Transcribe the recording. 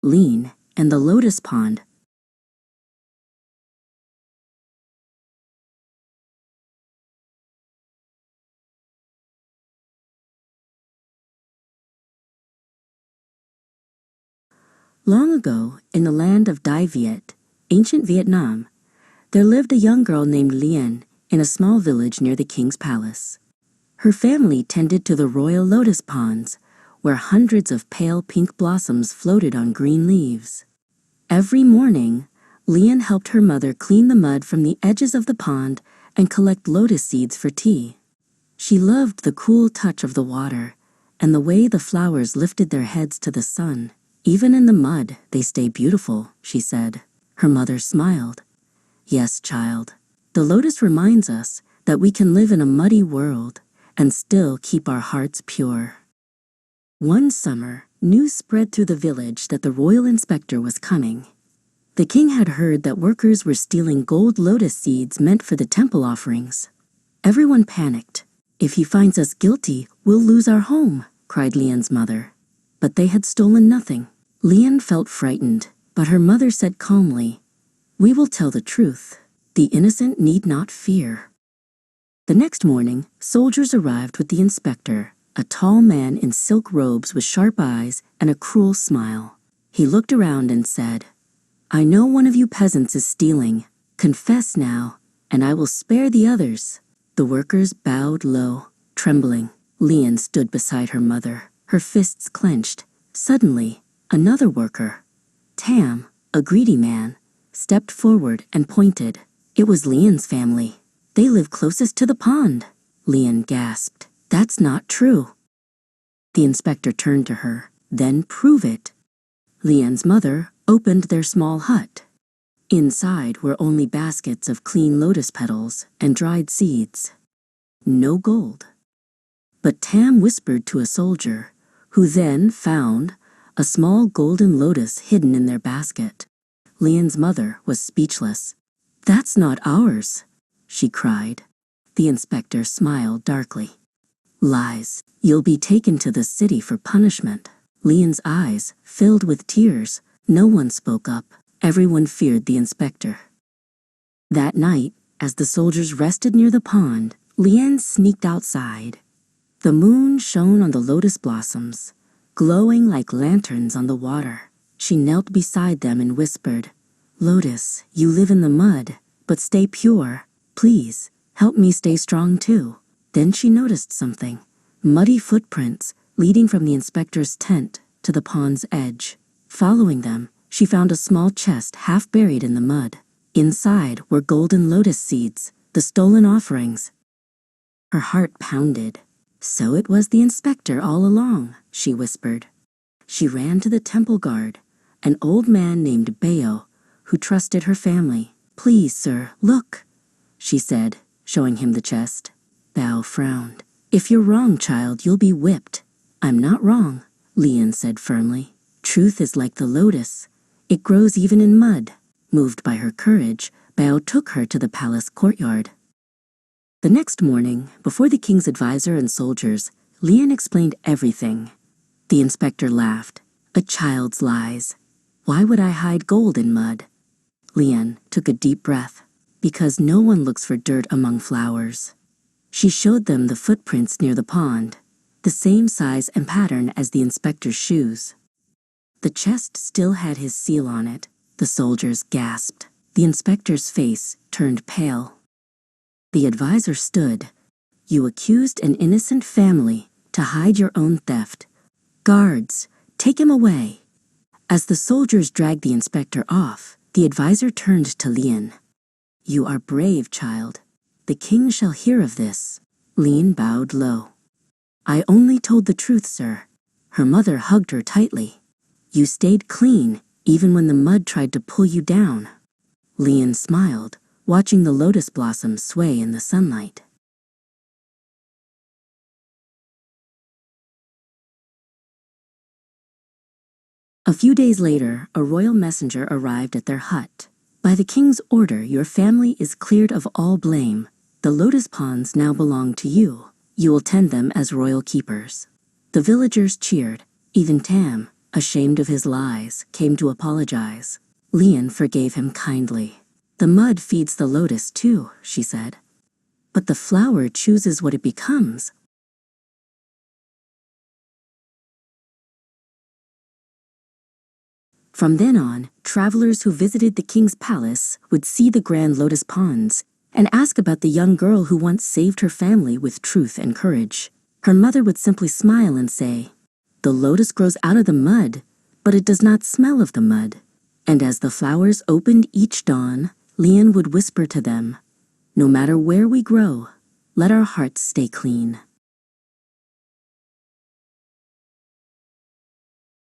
Lien, and the Lotus Pond. Long ago, in the land of Dai Viet, ancient Vietnam, there lived a young girl named Lien in a small village near the king's palace. Her family tended to the royal lotus ponds, where hundreds of pale pink blossoms floated on green leaves. Every morning, Lien helped her mother clean the mud from the edges of the pond and collect lotus seeds for tea. She loved the cool touch of the water and the way the flowers lifted their heads to the sun. Even in the mud, they stay beautiful, she said. Her mother smiled. Yes, child. The lotus reminds us that we can live in a muddy world and still keep our hearts pure. One summer, news spread through the village that the royal inspector was coming. The king had heard that workers were stealing gold lotus seeds meant for the temple offerings. Everyone panicked. If he finds us guilty, we'll lose our home, cried Lien's mother. But they had stolen nothing. Lien felt frightened, but her mother said calmly, "We will tell the truth. The innocent need not fear." The next morning, soldiers arrived with the inspector, a tall man in silk robes with sharp eyes and a cruel smile. He looked around and said, "I know one of you peasants is stealing. Confess now, and I will spare the others." The workers bowed low, trembling. Lien stood beside her mother, her fists clenched. Suddenly, another worker, Tam, a greedy man, stepped forward and pointed. It was Lien's family. "They live closest to the pond." Lien gasped. "That's not true." The inspector turned to her. "Then prove it." Lien's mother opened their small hut. Inside were only baskets of clean lotus petals and dried seeds. No gold. But Tam whispered to a soldier, who then found a small golden lotus hidden in their basket. Lien's mother was speechless. "That's not ours," she cried. The inspector smiled darkly. "Lies. You'll be taken to the city for punishment." Lien's eyes filled with tears. No one spoke up. Everyone feared the inspector. That night, as the soldiers rested near the pond, Lien sneaked outside. The moon shone on the lotus blossoms, glowing like lanterns on the water. She knelt beside them and whispered, "Lotus, you live in the mud, but stay pure. Please, help me stay strong too." Then she noticed something. Muddy footprints leading from the inspector's tent to the pond's edge. Following them, she found a small chest half buried in the mud. Inside were golden lotus seeds, the stolen offerings. Her heart pounded. "So it was the inspector all along," she whispered. She ran to the temple guard, an old man named Bao, who trusted her family. "Please, sir, look," she said, showing him the chest. Bao frowned. "If you're wrong, child, you'll be whipped." "I'm not wrong," Lien said firmly. "Truth is like the lotus. It grows even in mud." Moved by her courage, Bao took her to the palace courtyard. The next morning, before the king's advisor and soldiers, Lien explained everything. The inspector laughed. "A child's lies. Why would I hide gold in mud?" Lien took a deep breath. "Because no one looks for dirt among flowers." She showed them the footprints near the pond, the same size and pattern as the inspector's shoes. The chest still had his seal on it. The soldiers gasped. The inspector's face turned pale. The advisor stood. "You accused an innocent family to hide your own theft. Guards, take him away." As the soldiers dragged the inspector off, the advisor turned to Lien. "You are brave, child. The king shall hear of this." Lien bowed low. "I only told the truth, sir." Her mother hugged her tightly. "You stayed clean, even when the mud tried to pull you down." Lien smiled, watching the lotus blossoms sway in the sunlight. A few days later, a royal messenger arrived at their hut. "By the king's order, your family is cleared of all blame. The lotus ponds now belong to you. You will tend them as royal keepers." The villagers cheered. Even Tam, ashamed of his lies, came to apologize. Lien forgave him kindly. "The mud feeds the lotus too," she said. "But the flower chooses what it becomes." From then on, travelers who visited the king's palace would see the grand lotus ponds and ask about the young girl who once saved her family with truth and courage. Her mother would simply smile and say, "The lotus grows out of the mud, but it does not smell of the mud." And as the flowers opened each dawn, Lien would whisper to them, "No matter where we grow, let our hearts stay clean."